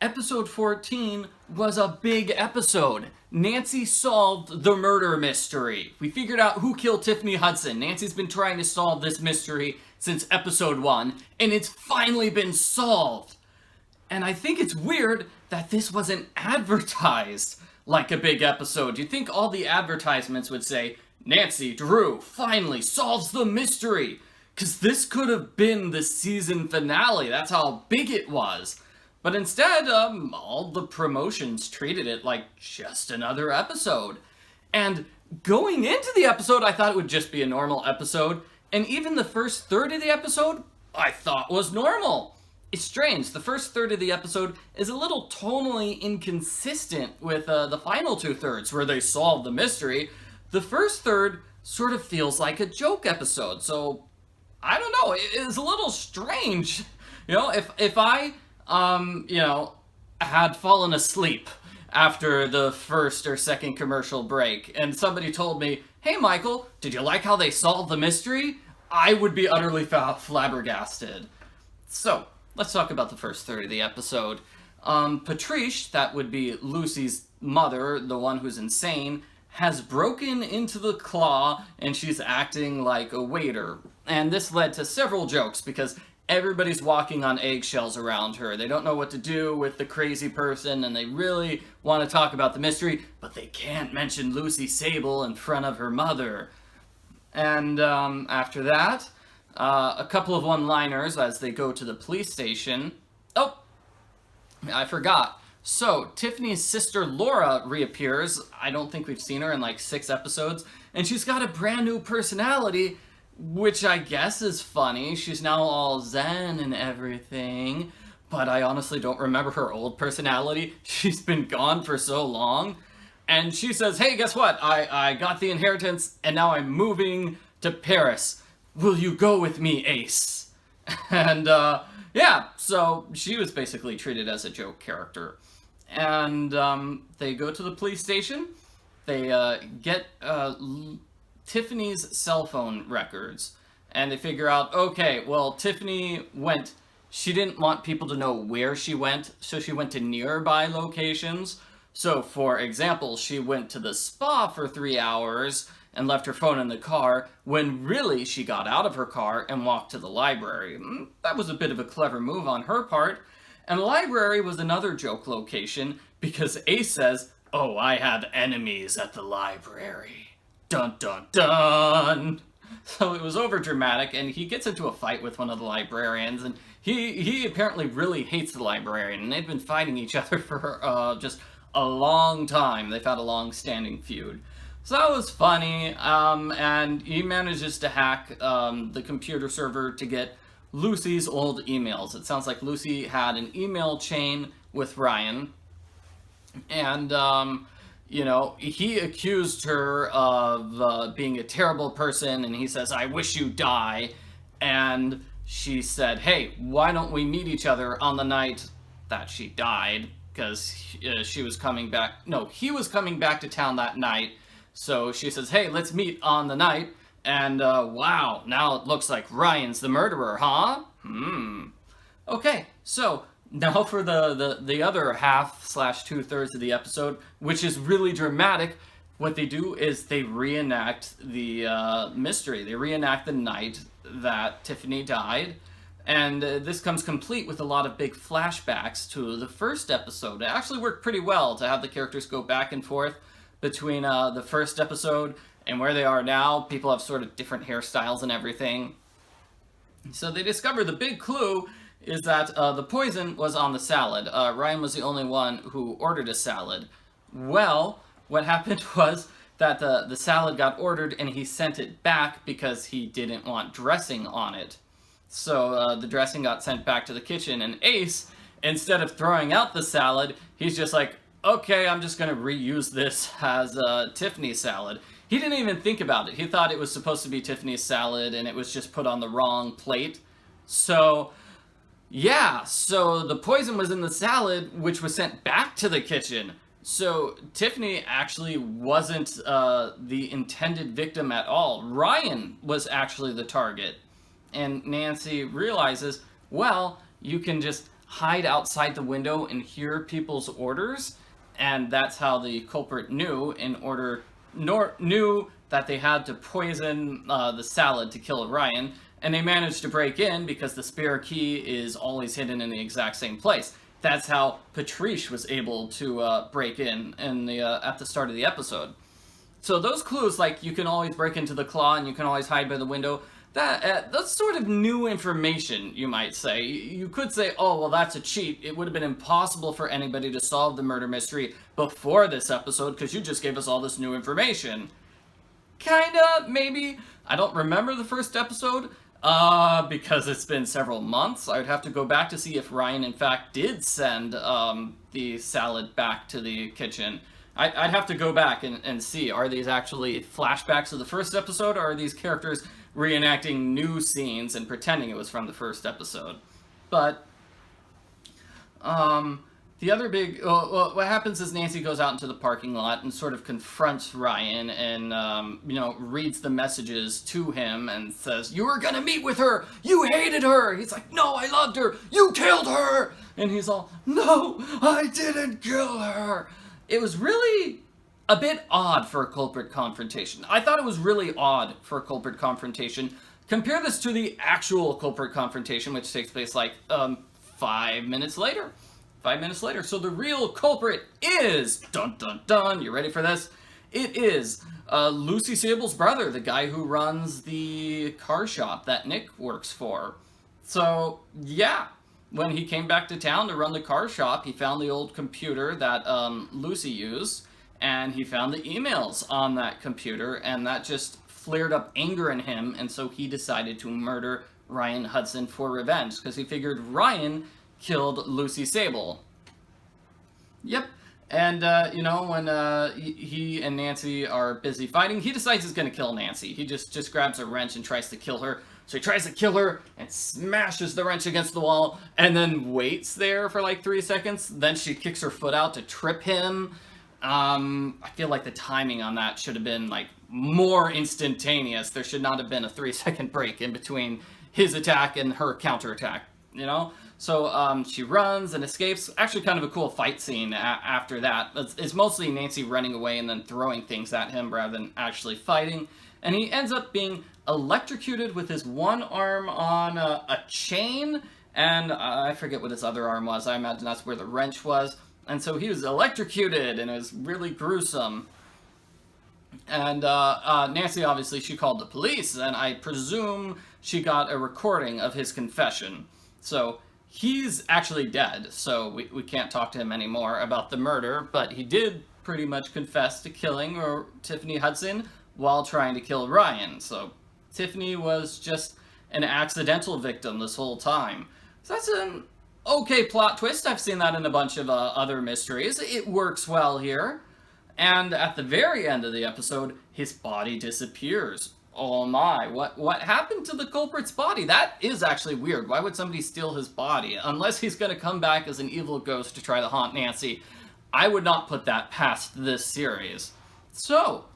Episode 14 was a big episode. Nancy solved the murder mystery. We figured out who killed Tiffany Hudson. Nancy's been trying to solve this mystery since episode 1, and it's finally been solved. And I think it's weird that this wasn't advertised like a big episode. You'd think all the advertisements would say, Nancy Drew finally solves the mystery. Because this could have been the season finale. That's how big it was. But instead, all the promotions treated it like just another episode. And going into the episode, I thought it would just be a normal episode. And even the first third of the episode, I thought was normal. It's strange. The first third of the episode is a little tonally inconsistent with the final 2/3 where they solve the mystery. The first third sort of feels like a joke episode. So, I don't know. It is a little strange. You know, if I had fallen asleep after the first or second commercial break, and somebody told me, hey Michael, did you like how they solved the mystery? I would be utterly flabbergasted. So, let's talk about the first third of the episode. Patrice, that would be Lucy's mother, the one who's insane, has broken into the Claw, and she's acting like a waiter. And this led to several jokes, because everybody's walking on eggshells around her. They don't know what to do with the crazy person, and they really want to talk about the mystery, but they can't mention Lucy Sable in front of her mother. And after that, a couple of one-liners as they go to the police station. Oh, I forgot. So, Tiffany's sister Laura reappears. I don't think we've seen her in like 6 episodes, and she's got a brand new personality, which I guess is funny. She's now all zen and everything, but I honestly don't remember her old personality. She's been gone for so long. And she says, hey, guess what? I got the inheritance, and now I'm moving to Paris. Will you go with me, Ace? And, yeah, so she was basically treated as a joke character. And they go to the police station. They get Tiffany's cell phone records, and they figure out, okay, well, Tiffany went, she didn't want people to know where she went, so she went to nearby locations. So, for example, she went to the spa for 3 hours and left her phone in the car, when really she got out of her car and walked to the library. That was a bit of a clever move on her part. And the library was another joke location, because Ace says, oh, I have enemies at the library. Dun dun dun! So it was over dramatic, and he gets into a fight with one of the librarians, and he apparently really hates the librarian, and they've been fighting each other for just a long time. They've had a long-standing feud. So that was funny, and he manages to hack the computer server to get Lucy's old emails. It sounds like Lucy had an email chain with Ryan, and he accused her of being a terrible person, and he says, I wish you die. And she said, hey, why don't we meet each other on the night that she died? Because he was coming back to town that night. So she says, hey, let's meet on the night. And wow, now it looks like Ryan's the murderer, huh? Okay, so now for the other half/2/3 of the episode, which is really dramatic. What they do is they reenact the mystery. They reenact the night that Tiffany died. And this comes complete with a lot of big flashbacks to the first episode. It actually worked pretty well to have the characters go back and forth between the first episode and where they are now. People have sort of different hairstyles and everything. So they discover the big clue is that the poison was on the salad. Ryan was the only one who ordered a salad. Well, what happened was that the salad got ordered and he sent it back because he didn't want dressing on it. So the dressing got sent back to the kitchen, and Ace, instead of throwing out the salad, he's just like, okay, I'm just going to reuse this as Tiffany's salad. He didn't even think about it. He thought it was supposed to be Tiffany's salad, and it was just put on the wrong plate. So, yeah, so the poison was in the salad, which was sent back to the kitchen. So Tiffany actually wasn't the intended victim at all. Ryan was actually the target. and Nancy realizes, well, you can just hide outside the window and hear people's orders, and that's how the culprit knew that they had to poison the salad to kill Ryan, and they managed to break in because the spare key is always hidden in the exact same place. That's how Patrice was able to break in at the start of the episode. So those clues, like you can always break into the claw and you can always hide by the window, that's sort of new information, you might say. You could say, oh, well, that's a cheat. It would have been impossible for anybody to solve the murder mystery before this episode because you just gave us all this new information. Kinda, maybe. I don't remember the first episode because it's been several months. I would have to go back to see if Ryan, in fact, did send the salad back to the kitchen. I'd have to go back and see, are these actually flashbacks of the first episode, or are these characters reenacting new scenes and pretending it was from the first episode? But the other big... what happens is Nancy goes out into the parking lot and sort of confronts Ryan and, reads the messages to him and says, you were gonna meet with her! You hated her! He's like, no, I loved her! You killed her! And he's all, no, I didn't kill her! It was really a bit odd for a culprit confrontation. I thought it was really odd for a culprit confrontation. Compare this to the actual culprit confrontation, which takes place like 5 minutes later. 5 minutes later. So the real culprit is, dun dun dun, you ready for this? It is Lucy Sable's brother, the guy who runs the car shop that Nick works for. So, yeah. When he came back to town to run the car shop, he found the old computer that Lucy used, and he found the emails on that computer, and that just flared up anger in him, and so he decided to murder Ryan Hudson for revenge, because he figured Ryan killed Lucy Sable. Yep. And, when he and Nancy are busy fighting, he decides he's going to kill Nancy. He just grabs a wrench and tries to kill her. So he tries to kill her and smashes the wrench against the wall and then waits there for like 3 seconds. Then she kicks her foot out to trip him. I feel like the timing on that should have been like more instantaneous. There should not have been a 3-second break in between his attack and her counterattack, So she runs and escapes. Actually kind of a cool fight scene after that. It's mostly Nancy running away and then throwing things at him rather than actually fighting. And he ends up being electrocuted with his one arm on a chain, and I forget what his other arm was. I imagine that's where the wrench was. And so he was electrocuted, and it was really gruesome. And Nancy, obviously, she called the police, and I presume she got a recording of his confession. So he's actually dead, so we can't talk to him anymore about the murder, but he did pretty much confess to killing Tiffany Hudson while trying to kill Ryan. So Tiffany was just an accidental victim this whole time. So that's an okay plot twist. I've seen that in a bunch of other mysteries. It works well here. And at the very end of the episode, his body disappears. Oh my, what happened to the culprit's body? That is actually weird. Why would somebody steal his body? Unless he's going to come back as an evil ghost to try to haunt Nancy. I would not put that past this series. So,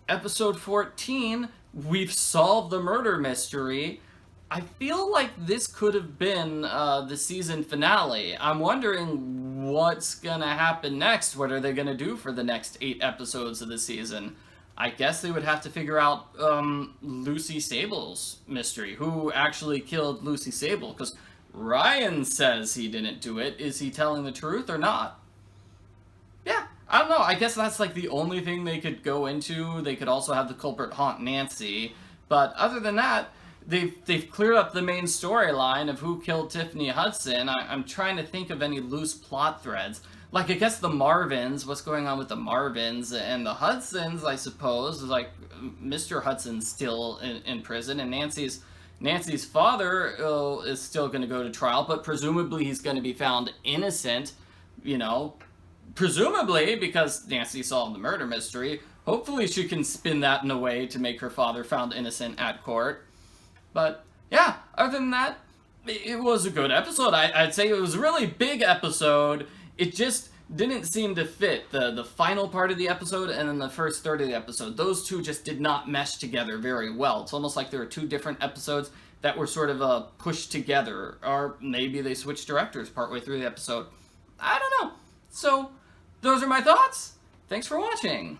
episode 14, we've solved the murder mystery. I feel like this could have been the season finale. I'm wondering what's gonna happen next. What are they gonna do for the next 8 episodes of the season? I guess they would have to figure out Lucy Sable's mystery. Who actually killed Lucy Sable? Because Ryan says he didn't do it. Is he telling the truth or not? Yeah, I don't know. I guess that's like the only thing they could go into. They could also have the culprit haunt Nancy. But other than that, they've cleared up the main storyline of who killed Tiffany Hudson. I'm trying to think of any loose plot threads. Like, I guess the Marvins, what's going on with the Marvins and the Hudsons, I suppose. Like, Mr. Hudson's still in prison, and Nancy's father is still going to go to trial, but presumably he's going to be found innocent, presumably because Nancy solved the murder mystery. Hopefully she can spin that in a way to make her father found innocent at court. But, yeah, other than that, it was a good episode. I'd say it was a really big episode. It just didn't seem to fit the final part of the episode and then the first third of the episode. Those two just did not mesh together very well. It's almost like there were two different episodes that were sort of pushed together, or maybe they switched directors partway through the episode. I don't know. So, those are my thoughts. Thanks for watching.